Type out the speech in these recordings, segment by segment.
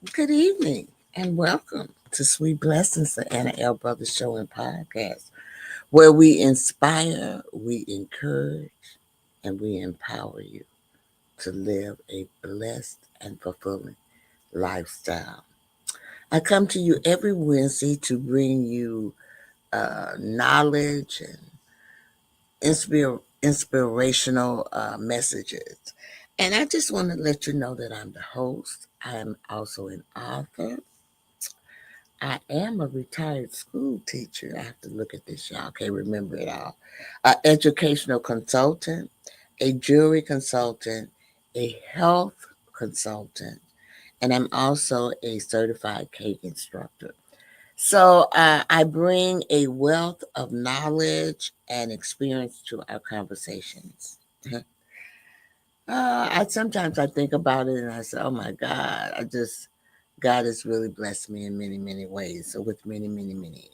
Good evening and welcome to Sweet Blessings, the Anna L. Brothers Show and Podcast, where we inspire, we encourage, and we empower you to live a blessed and fulfilling lifestyle. I come to you every Wednesday to bring you knowledge and inspirational messages. And I just want to let you know that I'm the host. I am also an author. I am a retired school teacher. I have to look at this, y'all. Can't remember it all. An educational consultant, a jewelry consultant, a health consultant, and I'm also a certified cake instructor. So I bring a wealth of knowledge and experience to our conversations. I sometimes I think about it and I say, "Oh my God, God has really blessed me in many, many ways, so with many, many, many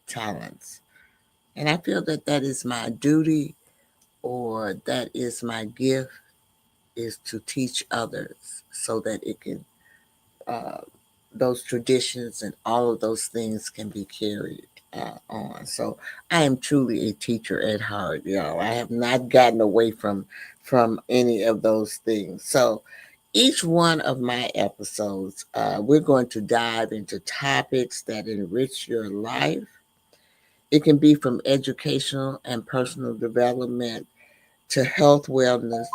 talents." And I feel that that is my duty or that is my gift is to teach others so that it can, uh, those traditions and all of those things can be carried on. So I am truly a teacher at heart, y'all. I have not gotten away from any of those things. So each one of my episodes, we're going to dive into topics that enrich your life. It can be from educational and personal development to health, wellness,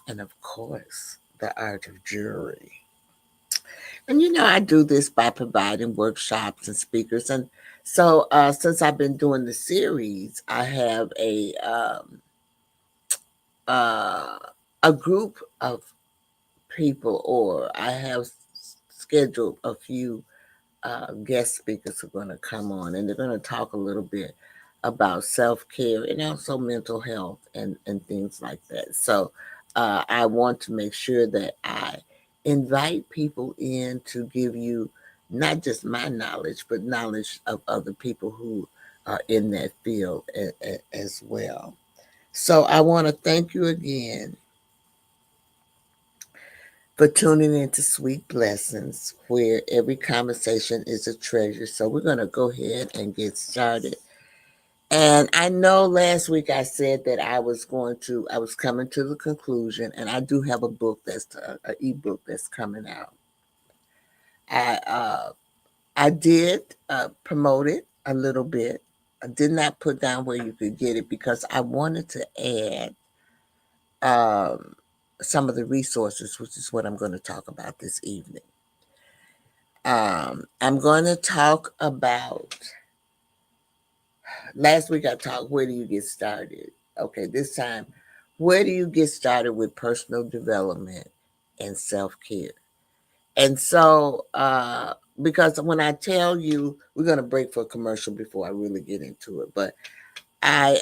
and of course, the art of jewelry. And I do this by providing workshops and speakers. And so, since I've been doing the series, I have uh, a group of people, or I have scheduled a few guest speakers who are going to come on, and they're going to talk a little bit about self care and also mental health and things like that. So I want to make sure that I invite people in to give you not just my knowledge, but knowledge of other people who are in that field as well. So I want to thank you again for tuning into Sweet Blessings, where every conversation is a treasure. So we're going to go ahead and get started. And I know last week I said that I was coming to the conclusion, and I do have a book an ebook that's coming out. I, uh, I did promote it a little bit. I did not put down where you could get it because I wanted to add um, some of the resources, which is what I'm going to talk about this evening. I'm going to talk about. Last week I talked, where do you get started? Okay, this time, where do you get started with personal development and self care? And so, because when I tell you, we're going to break for a commercial before I really get into it, but I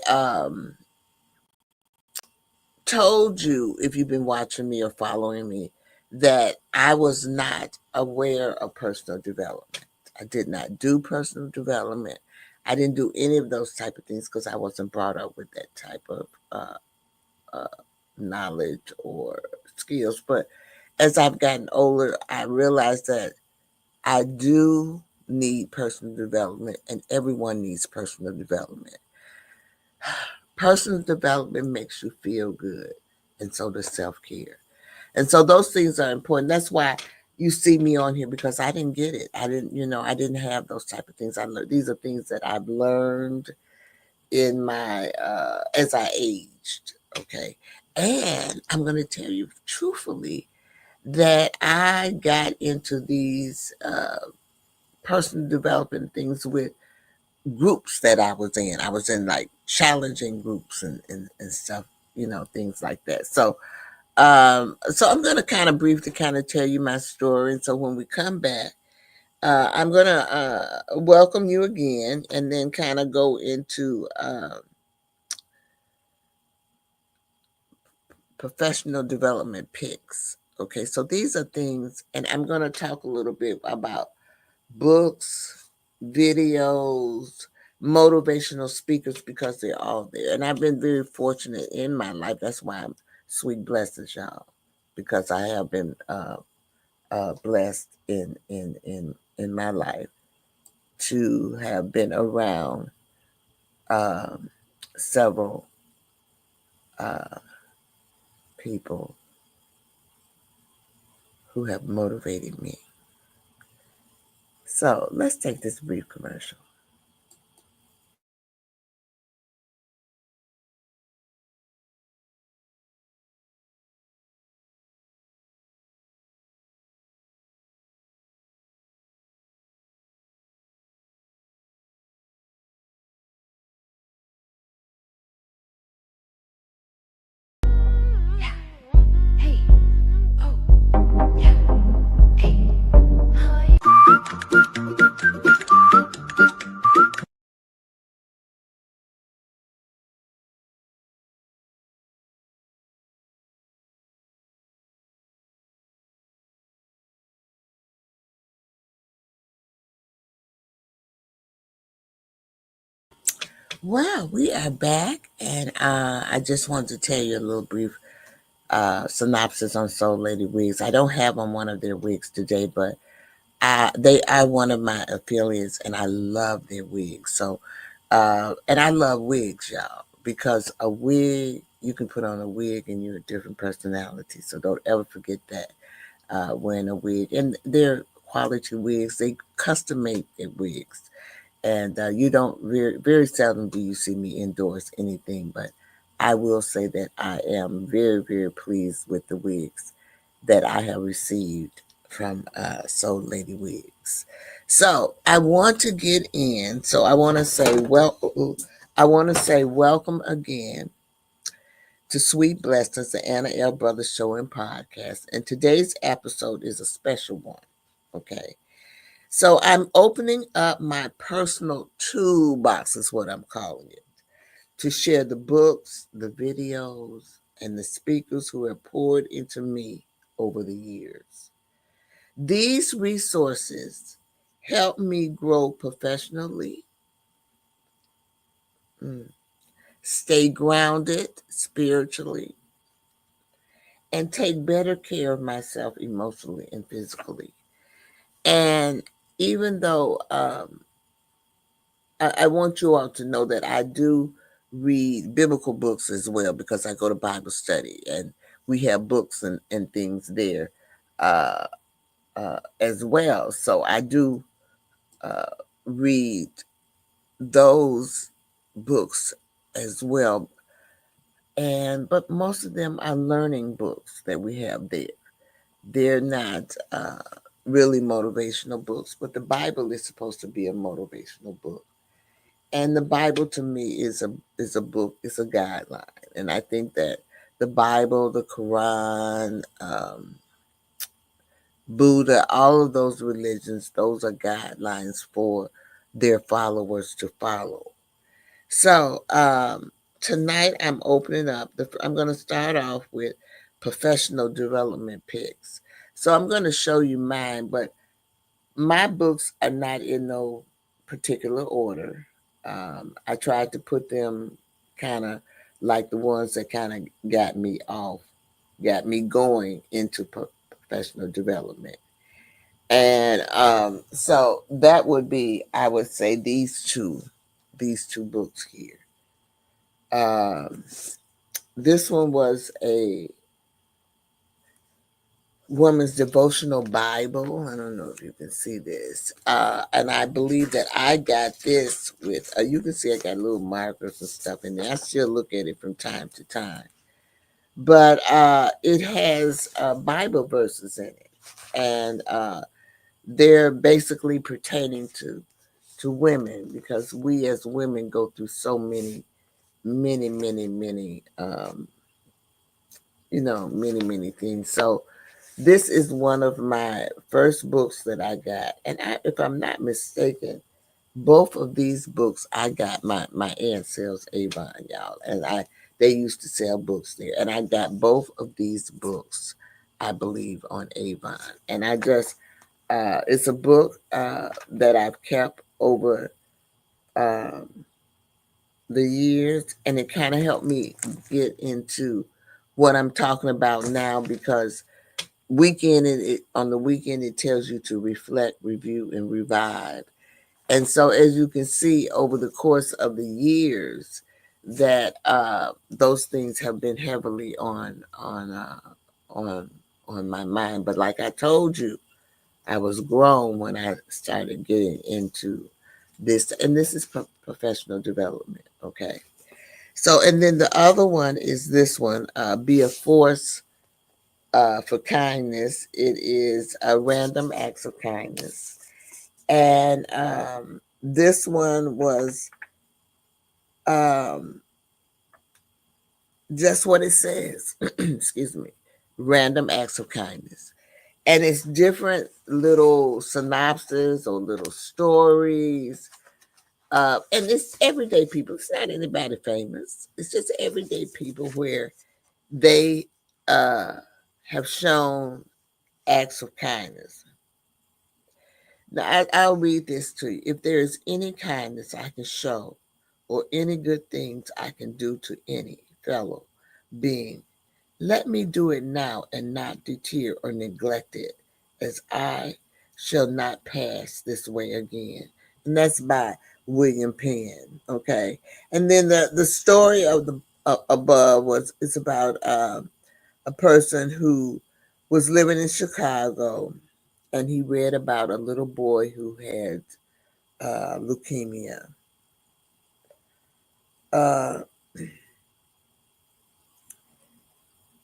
told you, if you've been watching me or following me, that I was not aware of personal development. I did not do personal development. I didn't do any of those type of things because I wasn't brought up with that type of uh, knowledge or skills. But as I've gotten older, I realized that I do need personal development, and everyone needs personal development. Personal development makes you feel good, and so does self care. And so those things are important. That's why you see me on here because I didn't get it. I didn't have those type of things. I learned these are things that I've learned in my as I aged. Okay, and I'm going to tell you truthfully that I got into these personal development things with groups that I was in. I was in like challenging groups and stuff, things like that. So I'm going to kind of briefly kind of tell you my story. And so when we come back, I'm going to welcome you again and then kind of go into professional development picks. Okay, so these are things, and I'm going to talk a little bit about books, videos, motivational speakers because they're all there. And I've been very fortunate in my life. That's why I'm sweet blessings, y'all, because I have been blessed in my life to have been around um, several uh, people who have motivated me. So let's take this brief commercial. Yeah. Hey. Oh. Yeah. Hey. Hi. Well, we are back, and I just wanted to tell you a little brief synopsis on Soul Lady Wigs. I don't have on one of their wigs today, but they are one of my affiliates, and I love their wigs. So, and I love wigs, y'all, because a wig, you can put on a wig and you're a different personality. So don't ever forget that wearing a wig. And they're quality wigs. They custom make their wigs. And you don't very seldom do you see me endorse anything, but I will say that I am very pleased with the wigs that I have received from Soul Lady Wigs. So I want to get in. So I want to say welcome again to Sweet Blessings, the Anna L. Brothers Show and Podcast. And today's episode is a special one. Okay. So I'm opening up my personal toolbox, is what I'm calling it, to share the books, the videos, and the speakers who have poured into me over the years. These resources help me grow professionally, mm, stay grounded spiritually, and take better care of myself emotionally and physically. And even though I want you all to know that I do read biblical books as well because I go to Bible study and we have books and things there uh, as well. So I do uh, read those books as well. And but most of them are learning books that we have there. They're not really motivational books, but the Bible is supposed to be a motivational book. And the Bible to me is a book, it's a guideline. And I think that the Bible, the Quran, Buddha, all of those religions, those are guidelines for their followers to follow. So tonight I'm opening up. I'm going to start off with professional development picks. So I'm going to show you mine, but my books are not in no particular order. I tried to put them kind of like the ones that kind of got me going into professional development. And so that would be, I would say, these two books here. Um, this one was a woman's devotional Bible. I don't know if you can see this. And I believe that I got this with, you can see I got little markers and stuff in there. I still look at it from time to time. But it has Bible verses in it. And they're basically pertaining to women because we as women go through so many, many things. So this is one of my first books that I got. And if I'm not mistaken, both of these books I got, my aunt sells Avon, y'all. And they used to sell books there. And I got both of these books, I believe, on Avon. And I just, it's a book that I've kept over um, the years. And it kind of helped me get into what I'm talking about now because weekend, on the weekend, it tells you to reflect, review, and revive. And so, as you can see, over the course of the years, that those things have been heavily on on my mind. But like I told you, I was grown when I started getting into this, and this is professional development. Okay. So, and then the other one is this one, be a force for kindness. It is a random acts of kindness. And this one was um, just what it says. Excuse me. Random acts of kindness. And it's different little synopses or little stories. And it's everyday people. It's not anybody famous. It's just everyday people where they uh, have shown acts of kindness. Now, I'll read this to you. If there is any kindness I can show, or any good things I can do to any fellow being, let me do it now and not deter or neglect it, as I shall not pass this way again. And that's by William Penn. Okay, and then the story of the above was it's about a person who was living in Chicago, and he read about a little boy who had leukemia. Uh,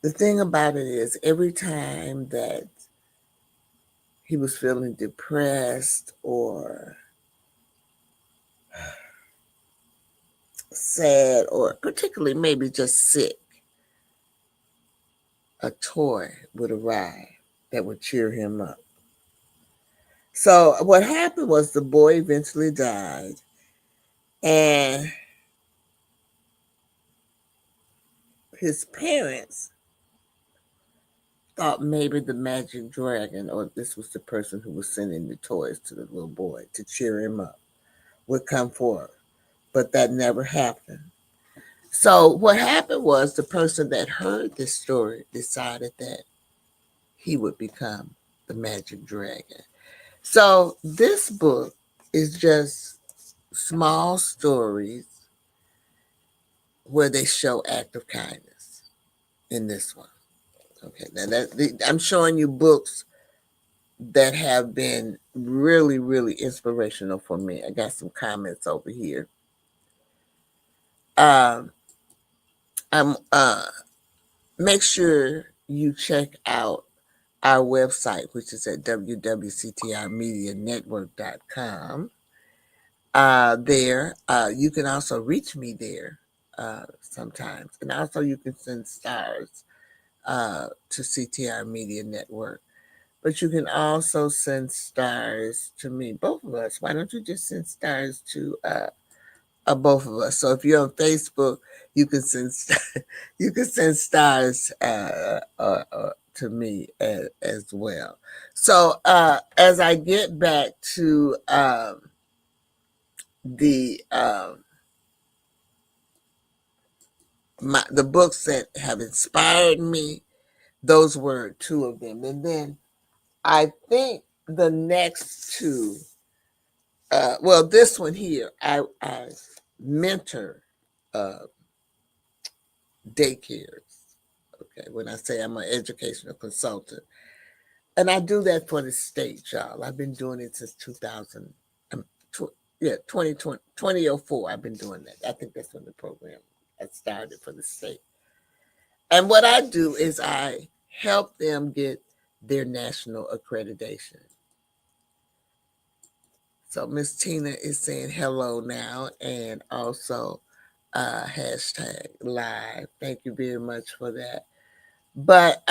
the thing about it is, every time that he was feeling depressed or sad, or particularly maybe just sick, a toy would arrive that would cheer him up. So what happened was the boy eventually died, and his parents thought maybe the magic dragon, or this was the person who was sending the toys to the little boy to cheer him up, would come forward. But that never happened. So what happened was the person that heard this story decided that he would become the magic dragon. So this book is just small stories where they show act of kindness in this one. Okay, now I'm showing you books that have been really, really inspirational for me. I got some comments over here. Um, I'm make sure you check out our website, which is at www.ctrmedianetwork.com. There, you can also reach me there sometimes, and also you can send stars to CTR Media Network. But you can also send stars to me, both of us. Why don't you just send stars to both of us? So if you're on Facebook, you can send you can send stars to me as well. So as I get back to the the books that have inspired me, those were two of them, and then I think the next two. Well, this one here, I mentor uh, daycares. Okay, when I say I'm an educational consultant, and I do that for the state, y'all. I've been doing it since 2000. Yeah, 2004. I've been doing that. I think that's when the program I started for the state. And what I do is I help them get their national accreditation. So Miss Tina is saying hello now, and also hashtag live. Thank you very much for that. But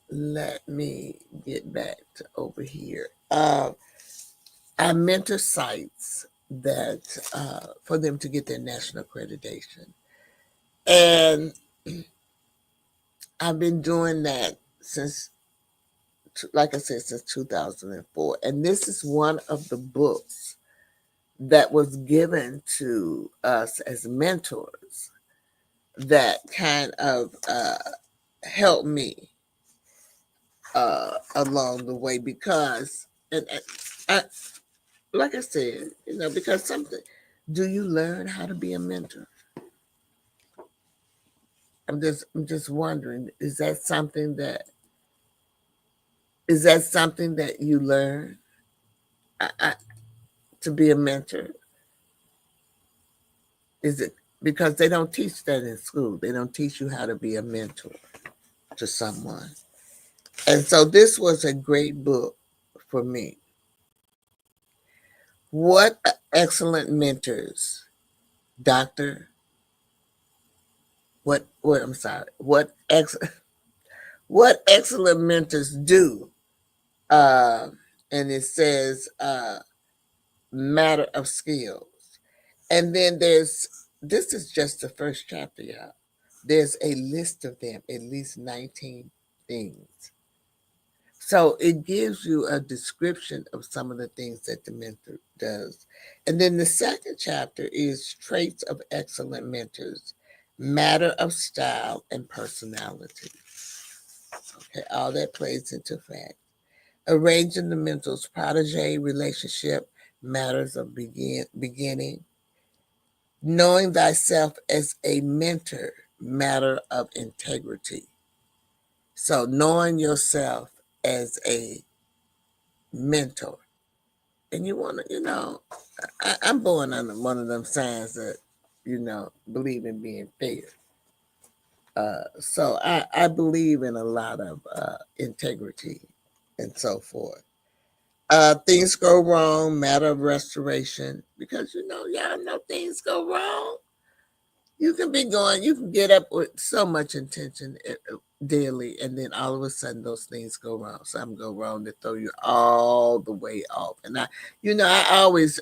let me get back to over here. I mentor sites that for them to get their national accreditation, and I've been doing that since, like I said, since 2004. And this is one of the books that was given to us as mentors that kind of helped me along the way because, and I, like I said, because something. Do you learn how to be a mentor? I'm just wondering. Is that something that you learn I, to be a mentor? Is it because they don't teach that in school? They don't teach you how to be a mentor to someone. And so this was a great book for me. What excellent mentors, Doctor. What I'm sorry. What excellent mentors do. Uh, and it says matter of skills. And then this is just the first chapter, y'all. There's a list of them, at least 19 things. So it gives you a description of some of the things that the mentor does. And then the second chapter is traits of excellent mentors, matter of style and personality. Okay, all that plays into fact. Arranging the mentor's protege relationship, matters of beginning. Knowing thyself as a mentor, matter of integrity. So knowing yourself as a mentor. And you want to, I'm born under one of them signs that, believe in being fair. So I believe in a lot of integrity and so forth. Things go wrong, matter of restoration, because y'all know things go wrong. You can get up with so much intention daily, and then all of a sudden those things go wrong. Something go wrong to throw you all the way off. And I always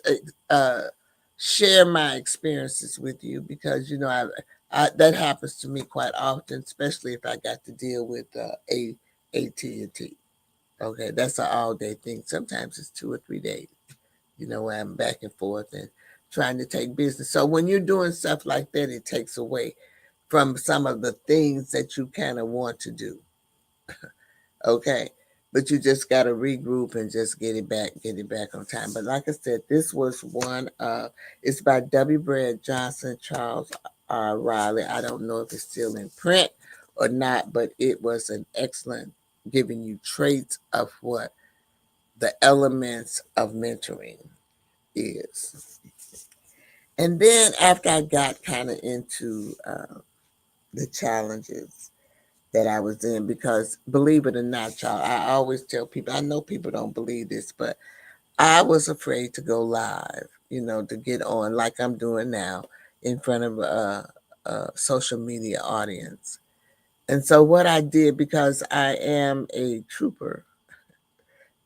share my experiences with you because that happens to me quite often, especially if I got to deal with AT&T. Okay, that's an all day thing. Sometimes it's 2 or 3 days. Where I'm back and forth and trying to take business. So when you're doing stuff like that, it takes away from some of the things that you kind of want to do. Okay. But you just got to regroup and just get it back on time. But like I said, this was it's by W. Brad Johnson, Charles R. Riley. I don't know if it's still in print or not, but it was an excellent giving you traits of what the elements of mentoring is. And then after I got kind of into the challenges that I was in, because believe it or not, y'all, I always tell people, I know people don't believe this, but I was afraid to go live, to get on like I'm doing now in front of a social media audience. And so what I did, because I am a trooper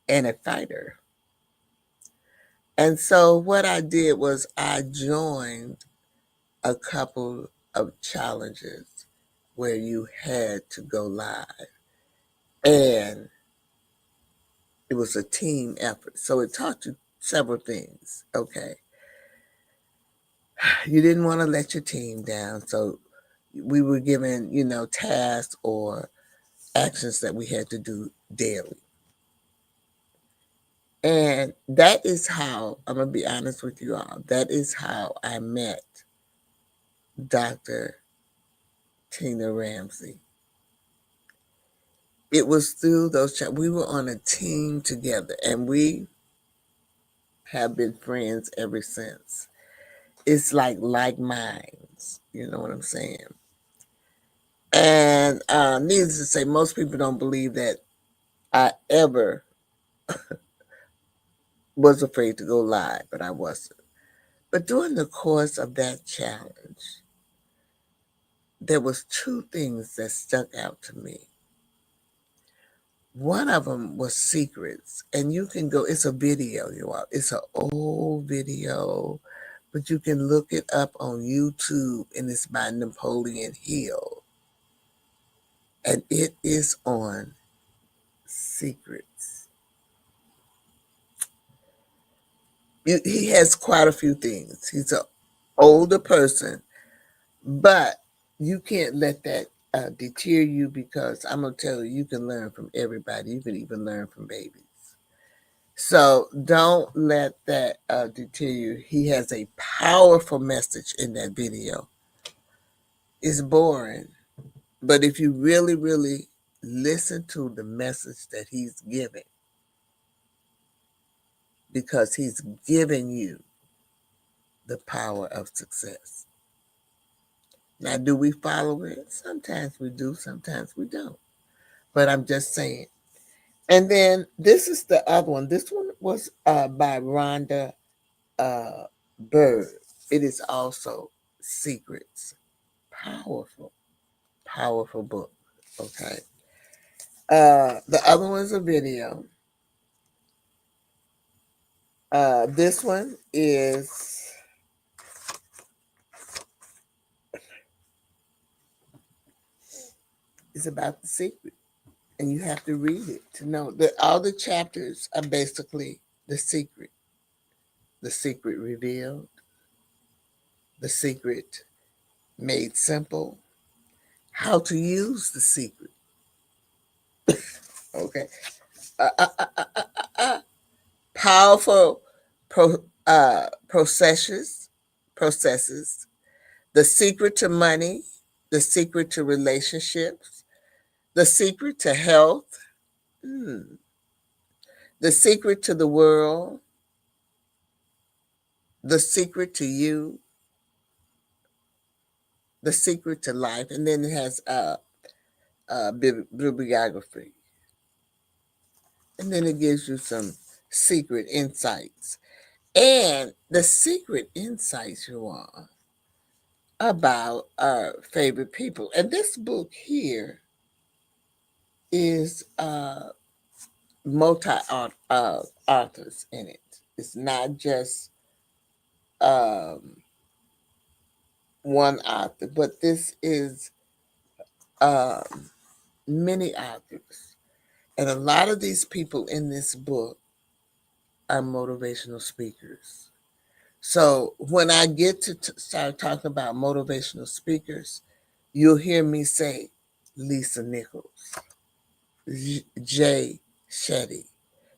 and a fighter, and so what I did was I joined a couple of challenges where you had to go live. And it was a team effort. So it taught you several things. Okay. You didn't want to let your team down. So we were given, tasks or actions that we had to do daily. And that is how, I'm going to be honest with you all, that is how I met Dr. Tina Ramsey. It was through we were on a team together, and we have been friends ever since. It's like minds, you know what I'm saying? And needless to say, most people don't believe that I ever was afraid to go live, but I wasn't. But during the course of that challenge, there was two things that stuck out to me. One of them was secrets, and you can go. It's a video, you all. It's an old video, but you can look it up on YouTube, and it's by Napoleon Hill, and it is on secrets. He has quite a few things. He's an older person, but you can't let that deter you, because I'm gonna tell you, you can learn from everybody. You can even learn from babies. So don't let that deter you. He has a powerful message in that video. It's boring, but if you really, really listen to the message that he's giving, because he's giving you the power of success. Now, do we follow it? Sometimes we do, sometimes we don't. But I'm just saying. And then this is the other one. This one was by Rhonda uh, Bird. It is also Secrets. Powerful, powerful book. Okay. The other one's a video. This one is about the secret, and you have to read it to know that all the chapters are basically the secret revealed, the secret made simple, how to use the secret. Okay. Uh, uh, uh, uh, uh, uh, Powerful processes, the secret to money, the secret to relationships, the secret to health, the secret to the world, the secret to you, the secret to life, and then it has bibliography, and then it gives you some secret insights, and the secret insights you are about our favorite people. And this book here is multi authors in it. It's not just um, one author, but this is um, many authors. And a lot of these people in this book are motivational speakers. So when I get to start talking about motivational speakers, you'll hear me say Lisa Nichols, Jay Shetty.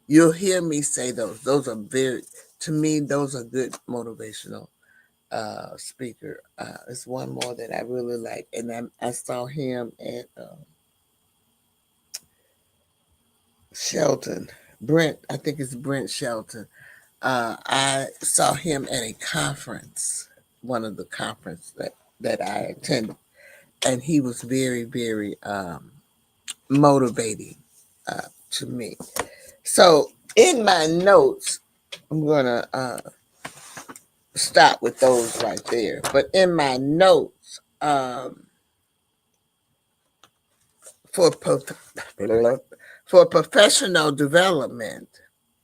You'll hear me say those. Those are very, to me, those are good motivational speaker. It's one more that I really like, and I saw him at Shelton. Brent, I think it's Brent Shelton. I saw him at a conference, one of the conference that I attended, and he was very, very motivating to me. So in my notes, I'm gonna stop with those right there. But in my notes, for for professional development,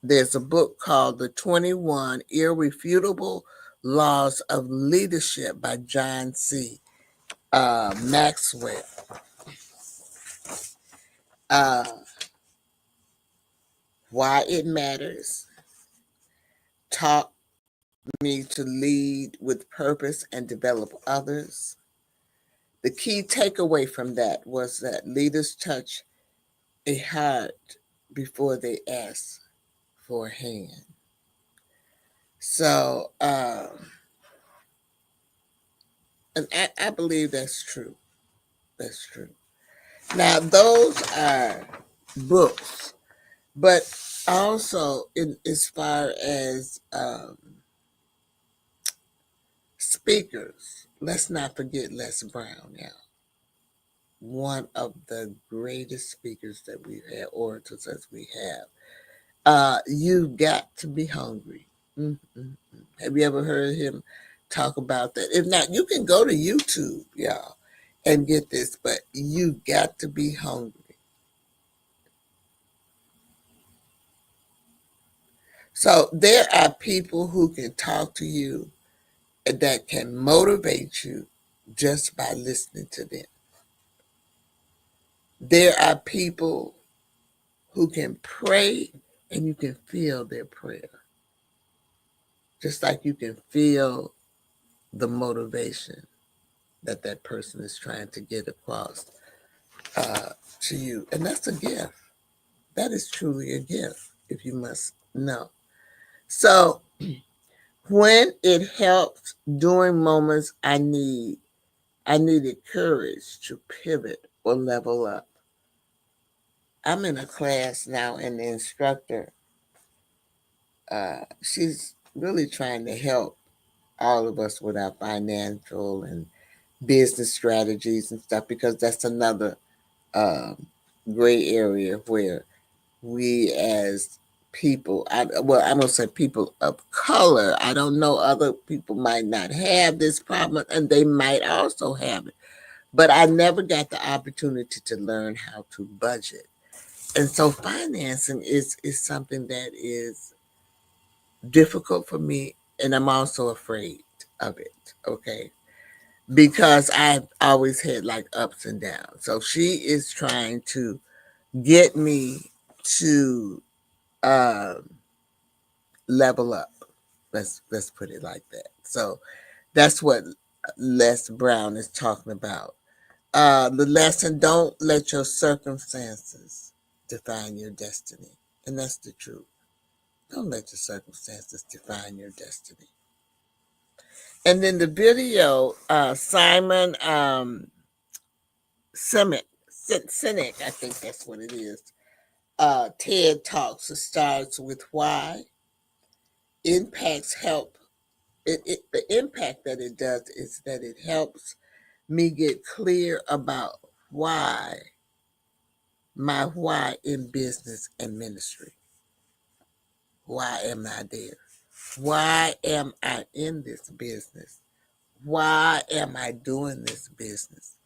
there's a book called The 21 Irrefutable Laws of Leadership by John C. Maxwell. Uh, why it matters, taught me to lead with purpose and develop others. The key takeaway from that was that leaders touch a heart before they ask for a hand. So, and I believe that's true. That's true. Now, those are books, but also as far as speakers, let's not forget Les Brown now. One of the greatest speakers that we've had, orators as we have. You've got to be hungry. Mm-mm. Have you ever heard him talk about that? If not, you can go to YouTube, y'all, and get this, but you got to be hungry. So there are people who can talk to you that can motivate you just by listening to them. There are people who can pray and you can feel their prayer, just like you can feel the motivation that person is trying to get across. uh, to you. And that's a gift. That is truly a gift, if you must know. So when it helps during moments I needed courage to pivot or level up. I'm in a class now, and the instructor, she's really trying to help all of us with our financial and business strategies and stuff because that's another um, gray area where we as people, well, I'm gonna say people of color. I don't know, other people might not have this problem, and they might also have it. But I never got the opportunity to learn how to budget, and so financing is something that is difficult for me, and I'm also afraid of it. Okay, because I've always had like ups and downs. So she is trying to get me to um, level up. Let's put it like that. So that's what Les Brown is talking about. The lesson: don't let your circumstances define your destiny, and that's the truth. Don't let your circumstances define your destiny. And then the video, Simon Sinek, I think that's what it is. TED Talks. It starts with why impacts help. The impact that it does is that it helps me get clear about why my why in business and ministry. Why am I there? Why am I in this business? Why am I doing this business?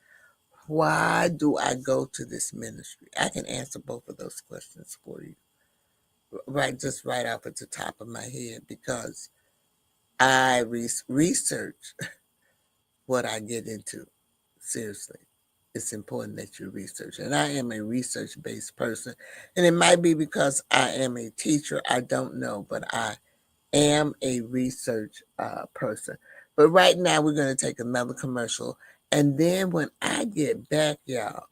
Why do I go to this ministry? I can answer both of those questions for you, right? Just right off at the top of my head, because I research what I get into. Seriously, it's important that you research. And I am a research based person. And it might be because I am a teacher. I don't know, but I am a research person. But right now, we're going to take another commercial. And then when I get back, y'all,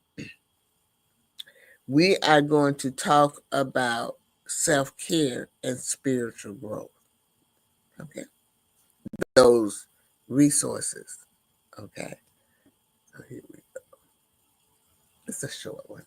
we are going to talk about self care and spiritual growth. Okay. Those resources. Okay. So here we go. It's a short one.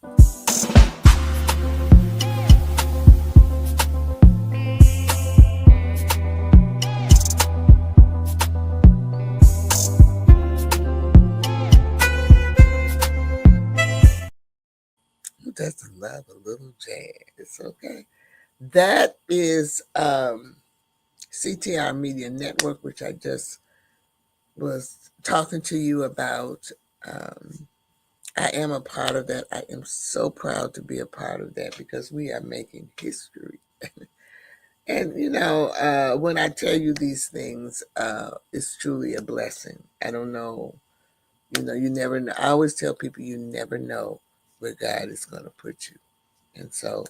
Who doesn't love a little jazz? Okay. That is CTR Media Network, which I just was talking to you about. Um, I am a part of that. I am so proud to be a part of that because we are making history. And when I tell you these things, it's truly a blessing. I don't know. You never know. I always tell people you never know where God is going to put you. And so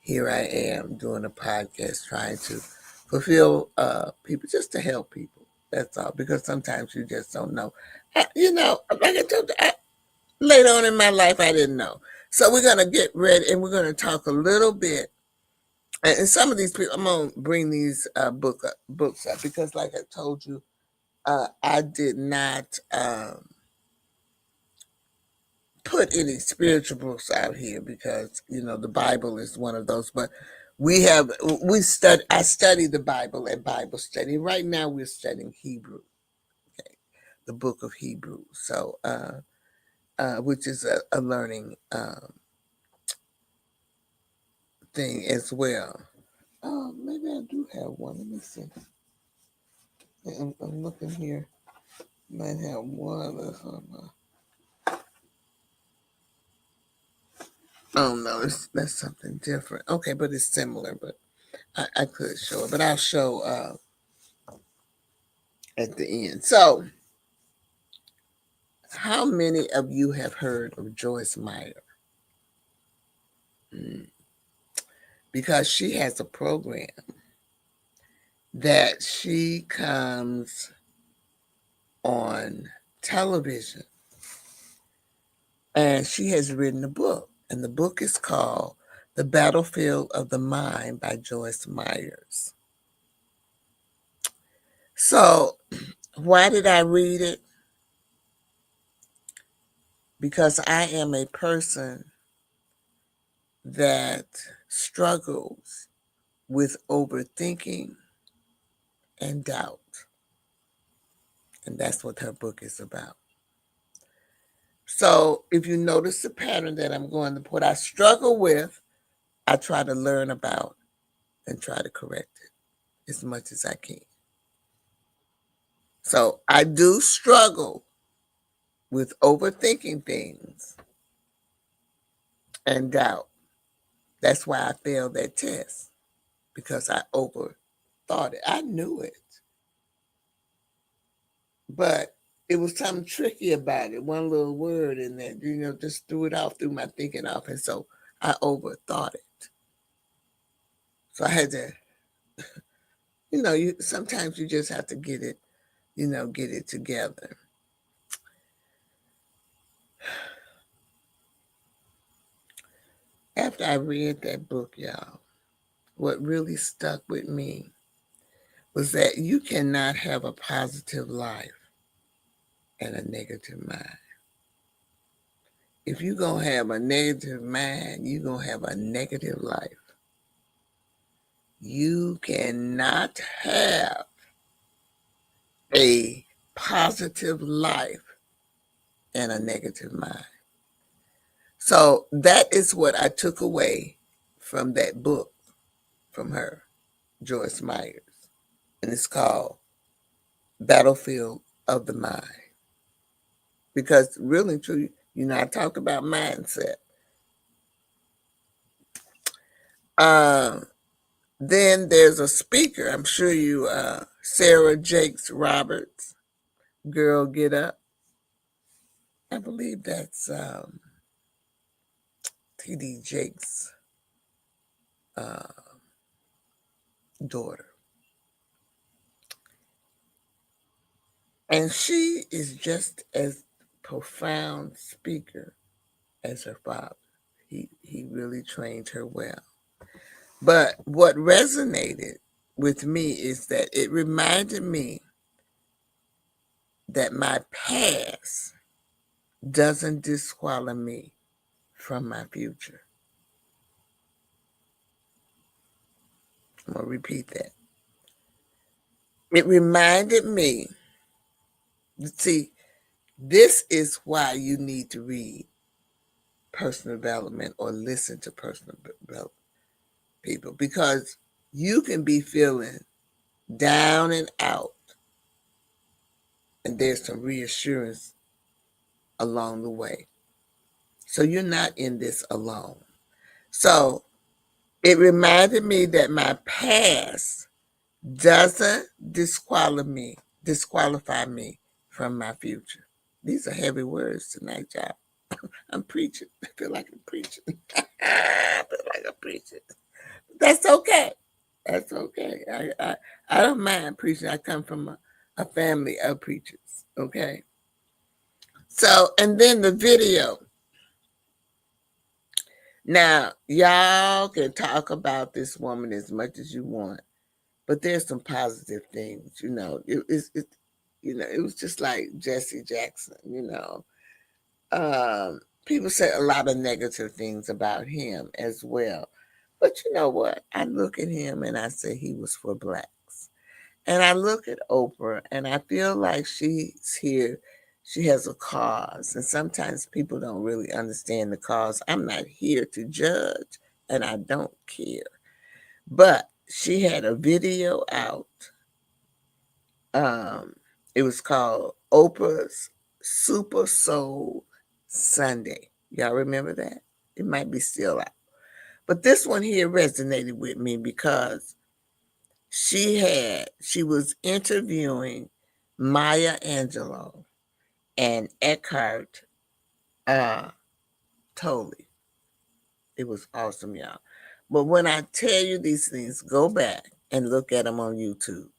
here I am doing a podcast trying to fulfill people, just to help people. That's all. Because sometimes you just don't know. Like I told you, later on in my life, I didn't know. So we're going to get ready and we're going to talk a little bit. And some of these people, I'm going to bring these books up because, like I told you, I did not put any spiritual books out here because the Bible is one of those. But I study the Bible at Bible study. Right now, we're studying Hebrew, the book of Hebrew. So, which is a learning thing as well. Oh, maybe I do have one. Let me see. I'm looking here. Might have one. Oh no, that's something different. Okay, but it's similar. But I could show it, but I'll show at the end. So, how many of you have heard of Joyce Meyer? Mm, because she has a program that she comes on television And she has written a book, and the book is called The Battlefield of the Mind by Joyce Myers. So, why did I read it? Because I am a person that struggles with overthinking and doubt. And that's what her book is about. So if you notice the pattern that I'm going to put, I struggle with, I try to learn about and try to correct it as much as I can. So I do struggle with overthinking things and doubt. That's why I failed that test, because I overthought it. I knew it, but it was something tricky about it. One little word in there, just threw it off, threw my thinking off. And so I overthought it. So I had to, sometimes you just have to get it together. After I read that book, y'all, what really stuck with me was that you cannot have a positive life and a negative mind. If you're going to have a negative mind, you're going to have a negative life. You cannot have a positive life and a negative mind. So that is what I took away from that book from her, Joyce Myers. And it's called Battlefield of the Mind. Because really and truly, I talked about mindset. Um, then there's a speaker, I'm sure you, Sarah Jakes Roberts, Girl Get Up. I believe that's T.D. Jakes' uh, daughter. And she is just as profound speaker as her father. He really trained her well. But what resonated with me is that it reminded me that my past doesn't disqualify me from my future. I'm going to repeat that. It reminded me, see, this is why you need to read personal development or listen to personal development people, because you can be feeling down and out, and there's some reassurance along the way. So you're not in this alone. So it reminded me that my past doesn't disqualify me from my future. These are heavy words tonight, y'all. I'm preaching. I feel like I'm preaching. I feel like I'm preaching. That's okay. That's okay. I don't mind preaching. I come from a family of preachers. Okay. So, and then the video. Now, y'all can talk about this woman as much as you want, but there's some positive things. It was just like Jesse Jackson. People said a lot of negative things about him as well. But you know what? I look at him and I say he was for blacks. And I look at Oprah and I feel like she's here. She has a cause. And sometimes people don't really understand the cause. I'm not here to judge and I don't care. But she had a video out. Um, it was called Oprah's Super Soul Sunday. Y'all remember that? It might be still out. But this one here resonated with me because she was interviewing Maya Angelou and Eckhart uh Tolle. It was awesome, y'all. But when I tell you these things, go back and look at them on YouTube.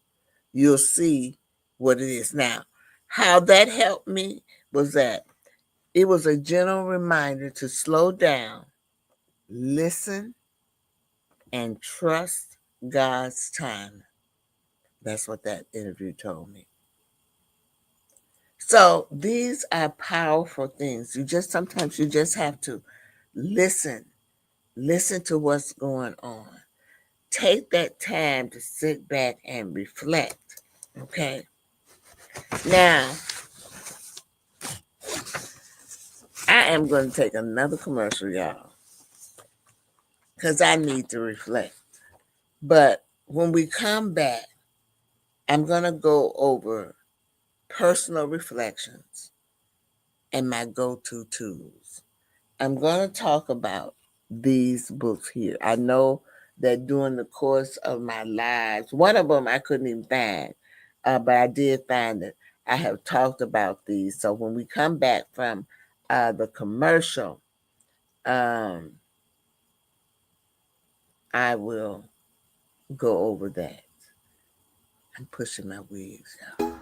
You'll see what it is. Now, how that helped me was that It was a gentle reminder to slow down, listen, and trust God's time. That's what that interview told me. So these are powerful things. Sometimes you just have to listen, listen to what's going on. Take that time to sit back and reflect. Okay. Now, I am going to take another commercial, y'all, because I need to reflect. But when we come back, I'm going to go over personal reflections and my go to tools. I'm going to talk about these books here. I know that during the course of my lives, one of them I couldn't even find, but I did find that I have talked about these. So when we come back from the commercial, um, I will go over that. I'm pushing my wigs out.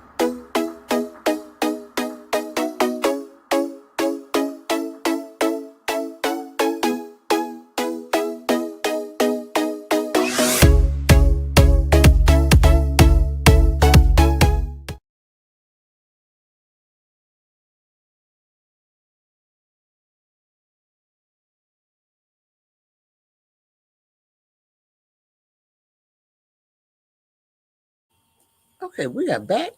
Okay, we are back.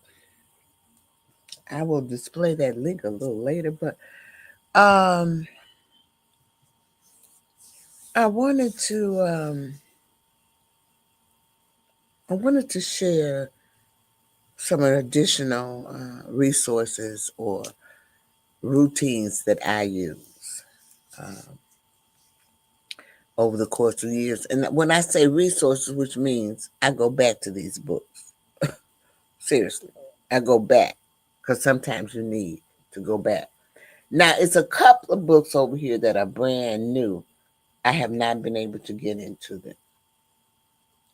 I will display that link a little later, but um, I wanted to share some additional resources or routines that I use over the course of years. And when I say resources, which means I go back to these books. Seriously, I go back because sometimes you need to go back. Now, it's a couple of books over here that are brand new. I have not been able to get into them,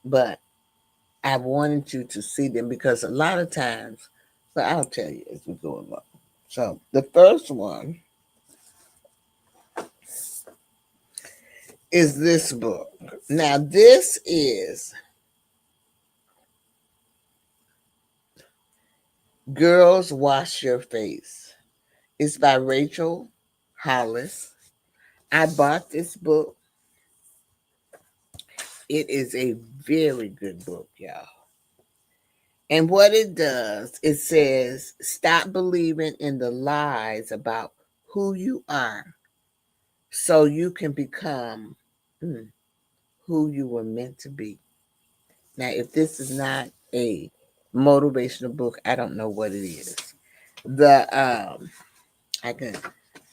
but I wanted you to see them because a lot of times, but I'll tell you as we go along. So, the first one is this book. Now, this is Girls Wash Your Face. It's by Rachel Hollis. I bought this book. It is a very good book, y'all. And what it does, it says, stop believing in the lies about who you are so you can become who you were meant to be. Now, if this is not a motivational book, I don't know what it is. The I can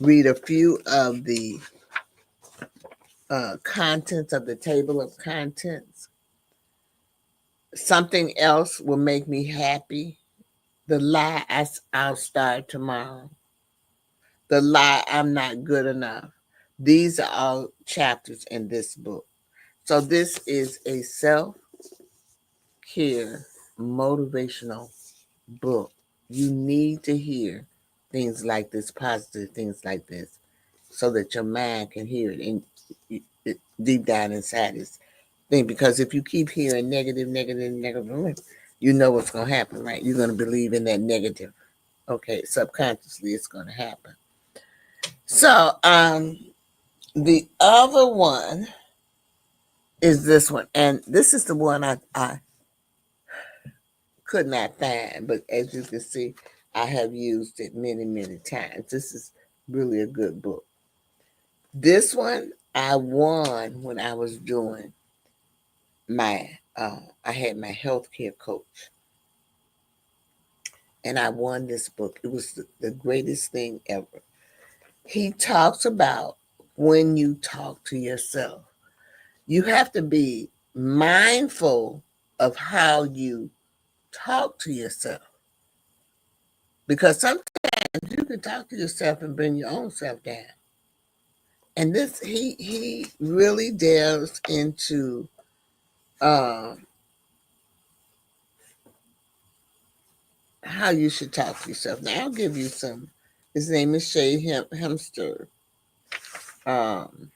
read a few of the contents of the table of contents. Something else will make me happy. The lie I'll start tomorrow. The lie I'm not good enough. These are all chapters in this book. So this is a self-care motivational book. You need to hear things like this, positive things like this, so that your mind can hear it and deep down inside this thing. Because if you keep hearing negative, negative, negative, you know what's going to happen, right? You're going to believe in that negative. Okay, subconsciously, it's going to happen. So, the other one is this one, and this is the one I could not find, but as you can see, I have used it many, many times. This is really a good book. This one I won when I was doing I had my healthcare coach, and I won this book. It was the greatest thing ever. He talks about when you talk to yourself, you have to be mindful of how you talk to yourself, because sometimes you can talk to yourself and bring your own self down. And this he really delves into um, how you should talk to yourself. Now I'll give you some His name is Shay Hemster. Um,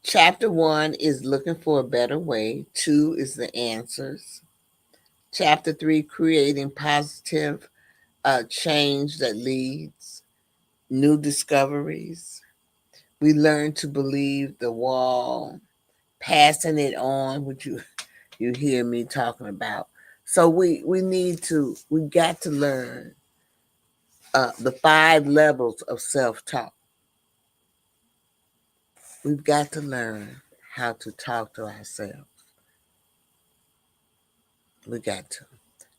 Chapter 1 is Looking for a Better Way. 2 is The Answers. Chapter 3, Creating Positive Change that Leads. New Discoveries. We learn to believe the wall. Passing it on, which you hear me talking about. So we got to learn the 5 levels of self-talk. We've got to learn how to talk to ourselves. We got to.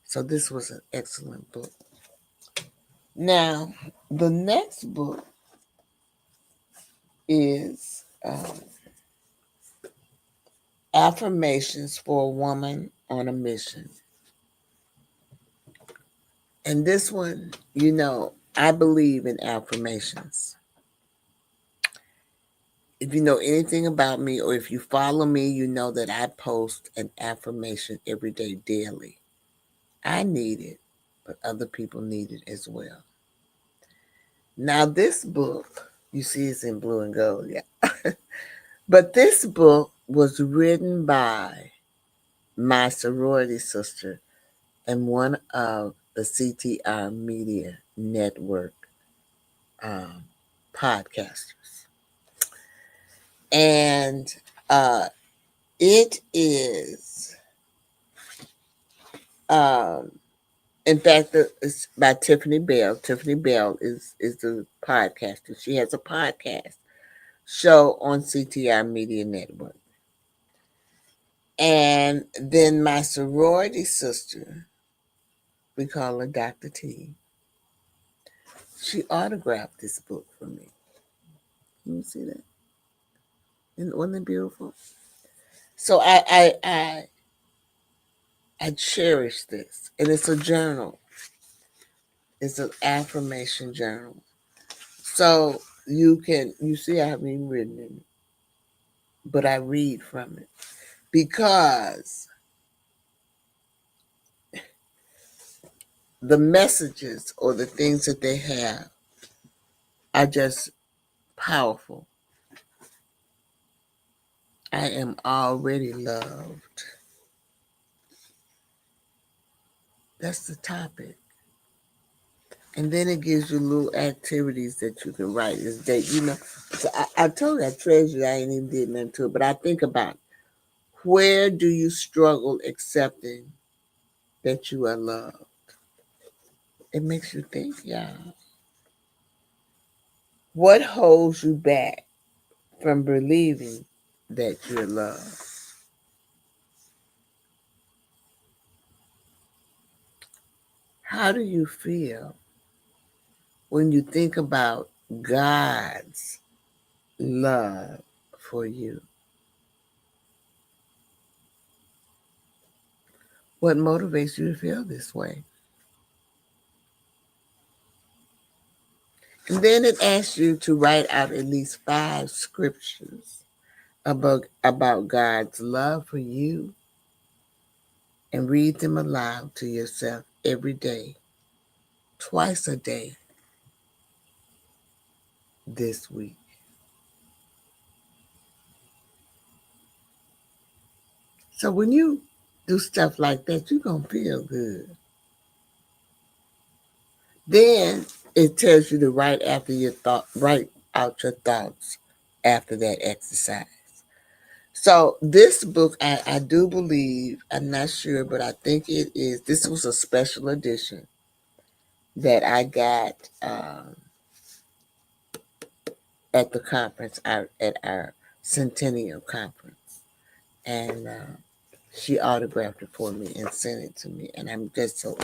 So this was an excellent book. Now, the next book is Affirmations for a Woman on a Mission. And this one, I believe in affirmations. If you know anything about me or if you follow me, you know that I post an affirmation every day, daily. I need it, but other people need it as well. Now, this book, you see it's in blue and gold, yeah. But this book was written by my sorority sister and one of the CTR Media Network um, podcasters. And it is, um, in fact, it's by Tiffany Bell. Tiffany Bell is the podcaster. She has a podcast show on CTR Media Network. And then my sorority sister, we call her Dr. T, she autographed this book for me. Can you see that? Wasn't it beautiful? So I cherish this. And it's a journal. It's an affirmation journal. So you see I haven't even written in it, but I read from it because the messages or the things that they have are just powerful. I am already loved. That's the topic. And then it gives you little activities that you can write. Is that So I told you I treasure. I ain't even did nothing to it, but I think about where do you struggle accepting that you are loved? It makes you think, y'all. What holds you back from believing that you're loved? How do you feel when you think about God's love for you? What motivates you to feel this way? And then it asks you to write out at least 5 scriptures about God's love for you and read them aloud to yourself every day, twice a day this week. So when you do stuff like that, you're going to feel good. Then it tells you to write out your thoughts after that exercise. So this book, I do believe, I'm not sure, but I think it is. This was a special edition that I got at the conference, at our centennial conference, and she autographed it for me and sent it to me, and I'm just so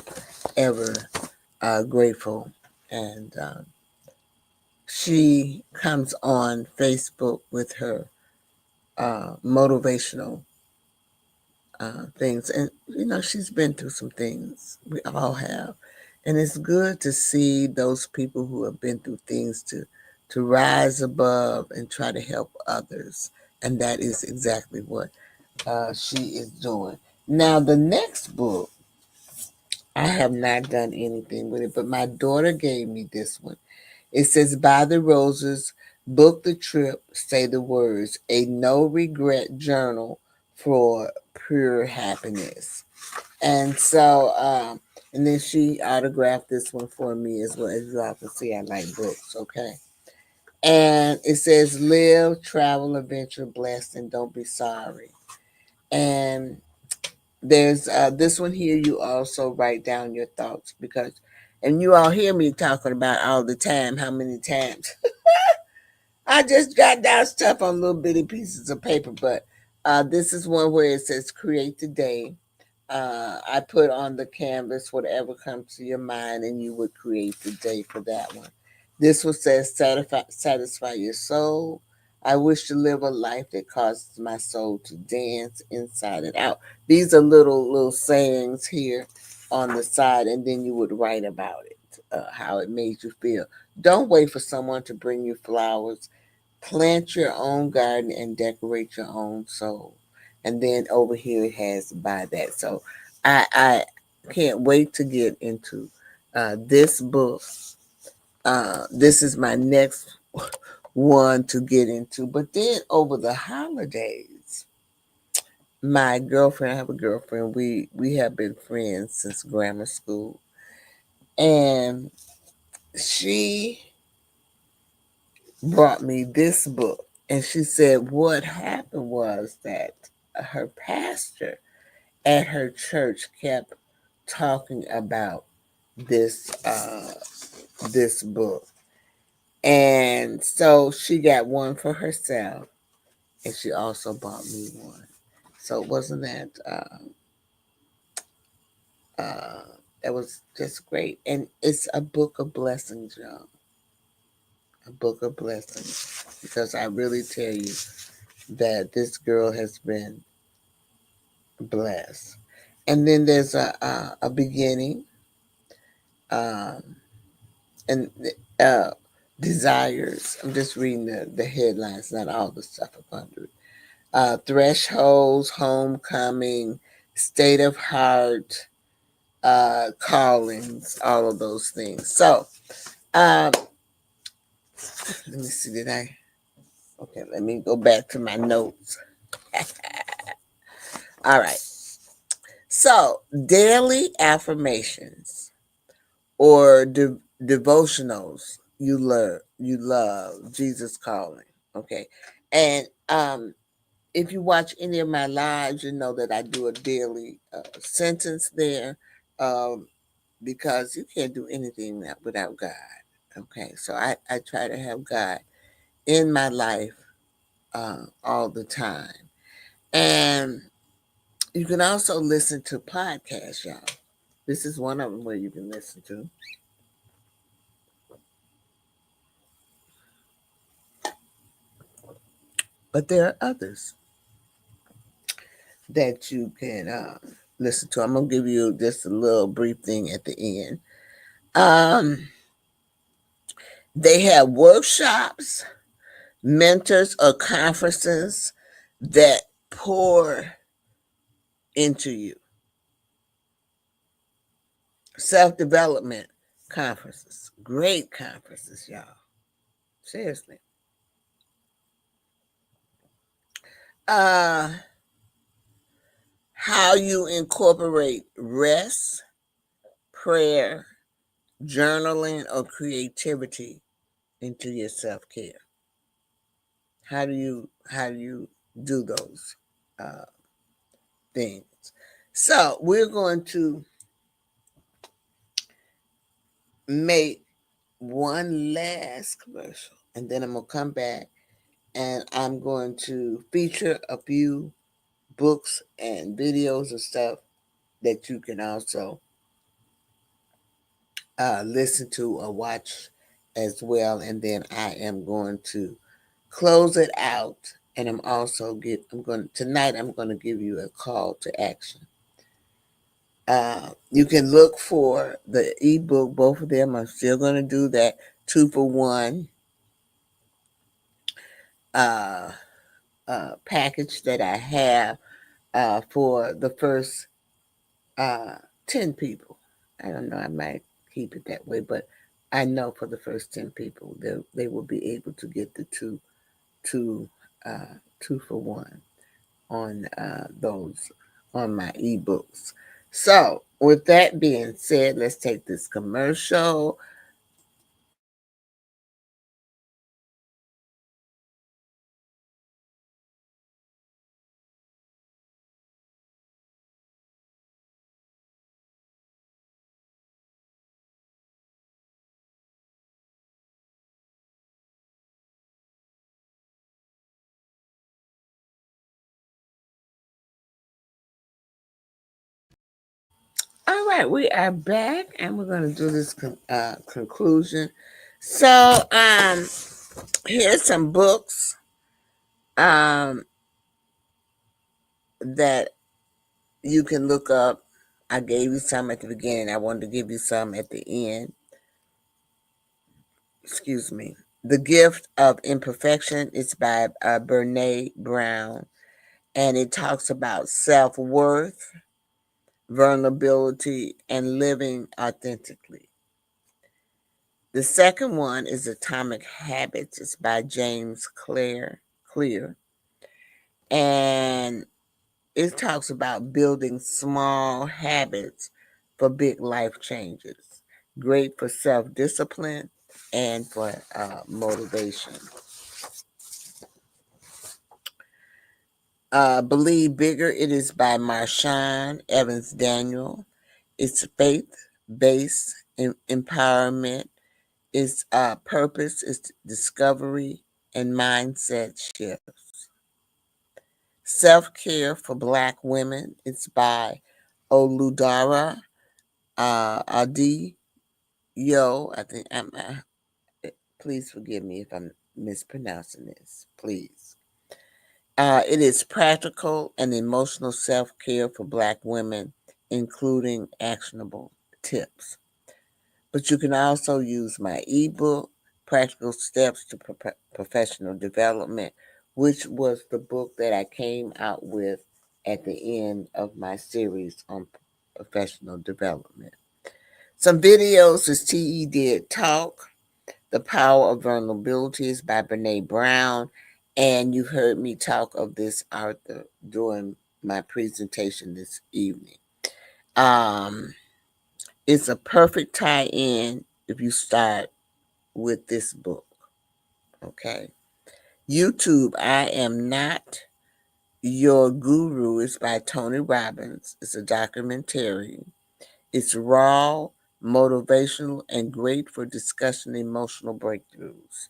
ever grateful. And she comes on Facebook with her motivational things. And, she's been through some things. We all have. And it's good to see those people who have been through things to rise above and try to help others. And that is exactly what she is doing. Now, the next book I have not done anything with it, but my daughter gave me this one. It says, "Buy the roses, book the trip, say the words, a no regret journal for pure happiness." And so, and then she autographed this one for me as well. As you all can see, I like books, okay? And it says, "Live, travel, adventure, blessed, and don't be sorry." And there's this one here. You also write down your thoughts because, and you all hear me talking about all the time how many times I just got down stuff on little bitty pieces of paper. But this is one where it says, "Create the day." I put on the canvas whatever comes to your mind, and you would create the day for that one. This one says, "Satisfy your soul." I wish to live a life that causes my soul to dance inside and out. These are little sayings here on the side, and then you would write about it, how it made you feel. Don't wait for someone to bring you flowers. Plant your own garden and decorate your own soul. And then over here it has "Buy that." So I can't wait to get into this book. This is my next one to get into. But then over the holidays, my girlfriend, I have a girlfriend, we have been friends since grammar school. And she brought me this book. And she said what happened was that her pastor at her church kept talking about this book. And so she got one for herself, and she also bought me one. So wasn't uh, that was just great? And it's a book of blessings, y'all. A book of blessings, because I really tell you that this girl has been blessed. And then there's a beginning, um, and uh, desires. I'm just reading the headlines, not all the stuff up under it. Thresholds, homecoming, state of heart, callings, all of those things. So, um, let me see. Did I? Okay, let me go back to my notes. All right. So, daily affirmations or devotionals you love Jesus calling. Okay, and if you watch any of my lives, you know that I do a daily sentence there, um, because you can't do anything without God. Okay, so I try to have God in my life all the time. And you can also listen to podcasts, y'all. This is one of them where you can listen to, but there are others that you can listen to. I'm gonna give you just a little brief thing at the end. Um, they have workshops, mentors, or conferences that pour into you. Self development conferences, great conferences, y'all. Seriously. Uh, how you incorporate rest, prayer, journaling, or creativity into your self care. How do you do those uh, things? So we're going to make one last commercial, and then I'm gonna come back and I'm going to feature a few books and videos and stuff that you can also listen to or watch as well. And then I am going to close it out. And I'm going to give you a call to action. You can look for the ebook, both of them. I'm still going to do that 2 for 1 uh, package that I have for the first 10 people. I don't know. I might keep it that way, but I know for the first 10 people, they will be able to get the two, uh, 2 for 1 on those on my ebooks. So, with that being said, let's take this commercial. All right, we are back, and we're going to do this conclusion. So, here's some books um, that you can look up. I gave you some at the beginning. I wanted to give you some at the end. Excuse me. The Gift of Imperfection is by Brene Brown, and it talks about self worth, vulnerability, and living authentically. The second one is Atomic Habits. It's by James Clear, and it talks about building small habits for big life changes. Great for self discipline and for motivation. Believe Bigger. It is by Marshawn Evans Daniel. It's faith based empowerment. Its purpose is discovery and mindset shifts. Self Care for Black Women. It's by Oludara Adi Yo. I think please forgive me if I'm mispronouncing this. Please. It is practical and emotional self care for Black women, including actionable tips. But you can also use my ebook, Practical Steps to Professional Development, which was the book that I came out with at the end of my series on professional development. Some videos is TE Did Talk, The Power of Vulnerability is by Brene Brown, and you've heard me talk of this author during my presentation this evening. Um, it's a perfect tie-in if you start with this book. Okay. YouTube, I Am Not Your Guru is by Tony Robbins. It's a documentary. It's raw, motivational, and great for discussing emotional breakthroughs.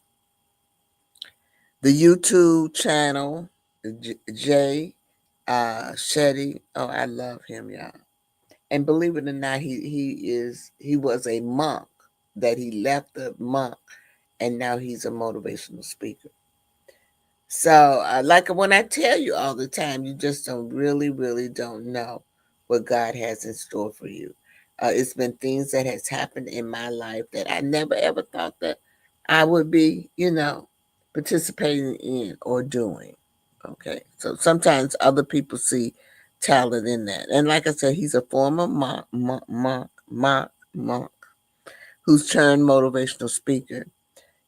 The YouTube channel, Jay Shetty. Oh, I love him, y'all. And believe it or not, he was a monk that he left the monk, and now he's a motivational speaker. So, like when I tell you all the time, you just don't really don't know what God has in store for you. It's been things that has happened in my life that I never ever thought that I would be, participating in or doing. Okay, so sometimes other people see talent in that, and like I said, he's a former monk who's turned motivational speaker.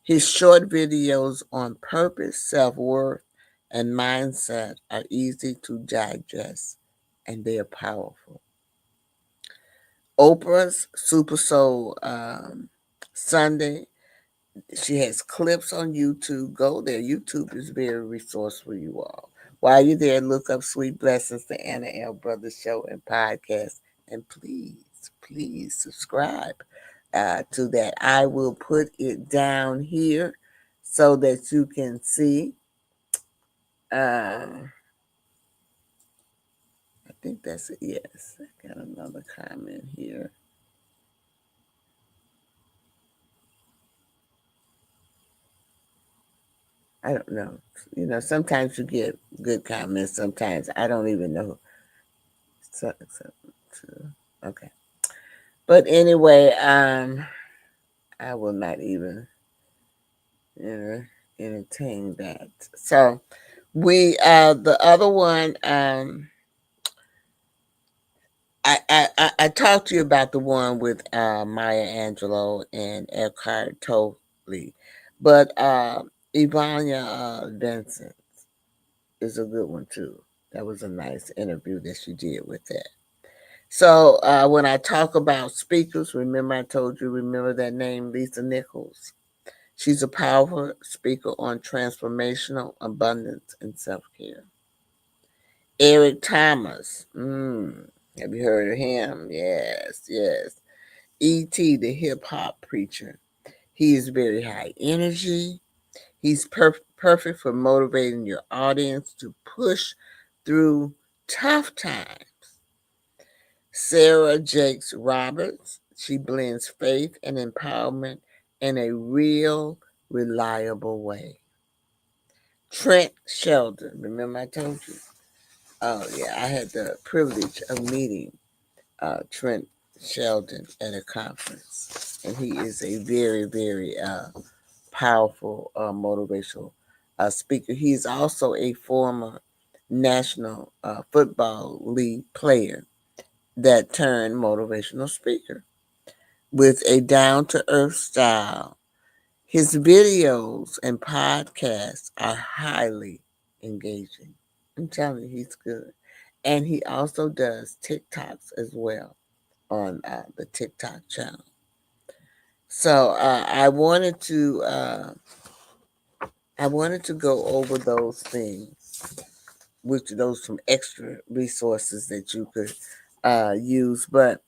His short videos on purpose, self worth, and mindset are easy to digest and they are powerful. Oprah's Super Soul Sunday, she has clips on YouTube. Go there. YouTube is very resourceful, you all. While you're there, look up Sweet Blessings, the Anna L. Brothers Show and Podcast. And please subscribe to that. I will put it down here so that you can see. I think that's it. Yes. I got another comment here. I don't know. Sometimes you get good comments. Sometimes I don't even know. Okay. But anyway, I will not even entertain that. So we the other one I talked to you about the one with Maya Angelou and Eckhart Tolle, but Ivania Vincent is a good one too. That was a nice interview that she did with that. So when I talk about speakers, remember I told you, remember that name, Lisa Nichols. She's a powerful speaker on transformational abundance and self care. Eric Thomas. Have you heard of him? Yes, yes. E.T., the hip hop preacher. He is very high energy. He's perfect for motivating your audience to push through tough times. Sarah Jakes Roberts. She blends faith and empowerment in a real, reliable way. Trent Sheldon. Remember I told you? Oh, yeah. I had the privilege of meeting Trent Sheldon at a conference. And he is a very, very powerful motivational speaker. He's also a former National Football League player that turned motivational speaker with a down to earth style. His videos and podcasts are highly engaging. I'm telling you, he's good. And he also does TikToks as well on the TikTok channel. So I wanted to go over those things, which those some extra resources that you could use. But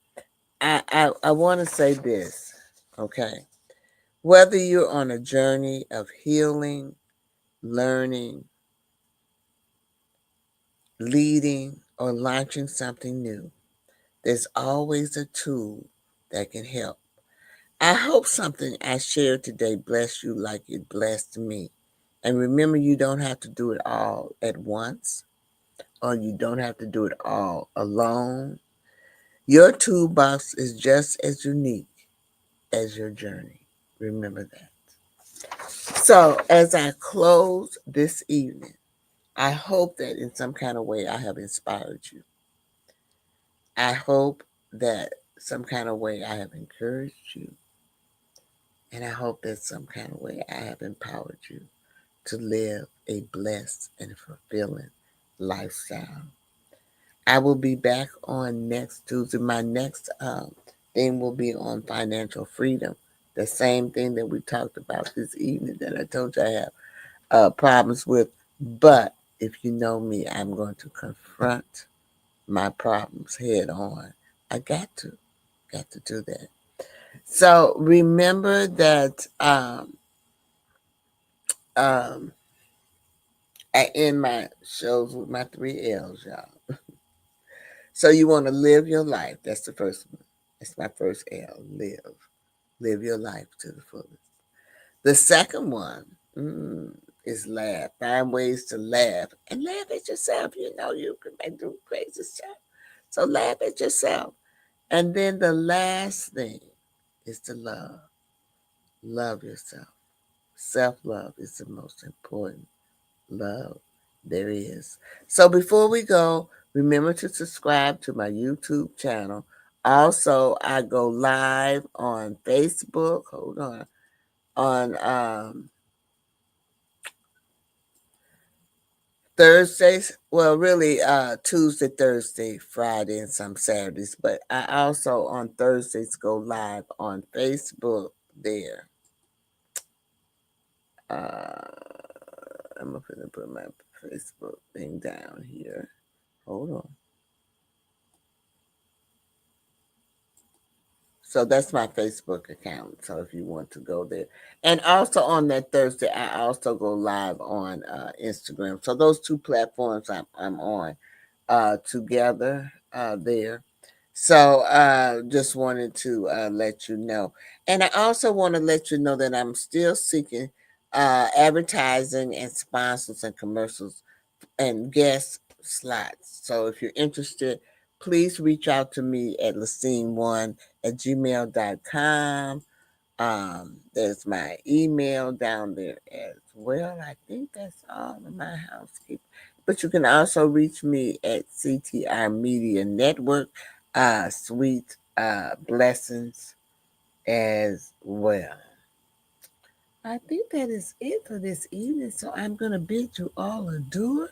I want to say this, okay? Whether you're on a journey of healing, learning, leading, or launching something new, there's always a tool that can help. I hope something I shared today blessed you like it blessed me. And remember, you don't have to do it all at once, or you don't have to do it all alone. Your toolbox is just as unique as your journey. Remember that. So, as I close this evening, I hope that in some kind of way I have inspired you. I hope that some kind of way I have encouraged you. And I hope that some kind of way I have empowered you to live a blessed and fulfilling lifestyle. I will be back on next Tuesday. My next thing will be on financial freedom. The same thing that we talked about this evening that I told you I have problems with. But if you know me, I'm going to confront my problems head on. I got to do that. So remember that um, I end my shows with my three L's, y'all. So you want to live your life. That's the first one. That's my first L. Live. Live your life to the fullest. The second one is laugh. Find ways to laugh and laugh at yourself. You know you can make do crazy stuff. So laugh at yourself. And then the last thing is to love. Love yourself. Self love is the most important love there is. So before we go, remember to subscribe to my YouTube channel. Also, I go live on Facebook. Hold on Thursdays. Well, really, Tuesday, Thursday, Friday, and some Saturdays. But I also on Thursdays go live on Facebook there. I'm gonna put my Facebook thing down here. Hold on. So that's my Facebook account. So if you want to go there, and also on that Thursday, I also go live on Instagram. So those two platforms I'm on together there. So just wanted to let you know, and I also want to let you know that I'm still seeking advertising and sponsors and commercials and guest slots. So if you're interested, please reach out to me at Lacine1 at gmail.com. There's my email down there as well. I think that's all of my housekeeping. But you can also reach me at CTR Media Network. sweet blessings as well. I think that is it for this evening. So I'm going to bid you all adieu.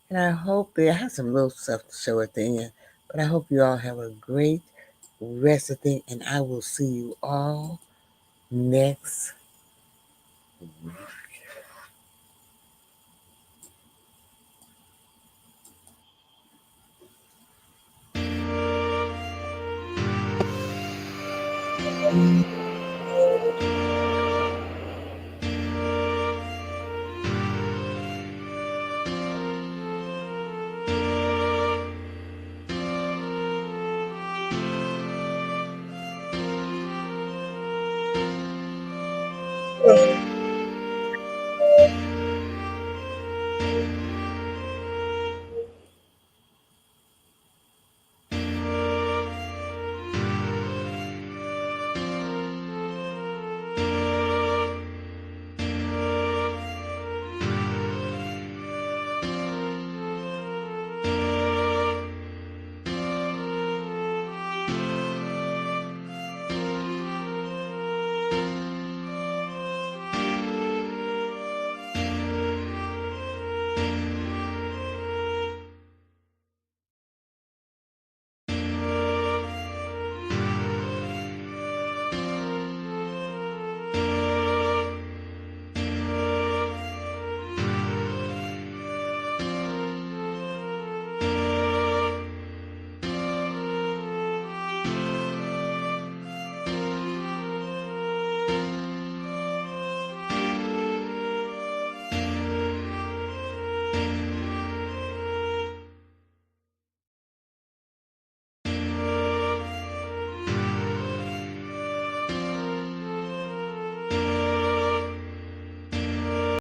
And I hope I have some little stuff to show at the end. But I hope you all have a great rest of the thing. And I will see you all next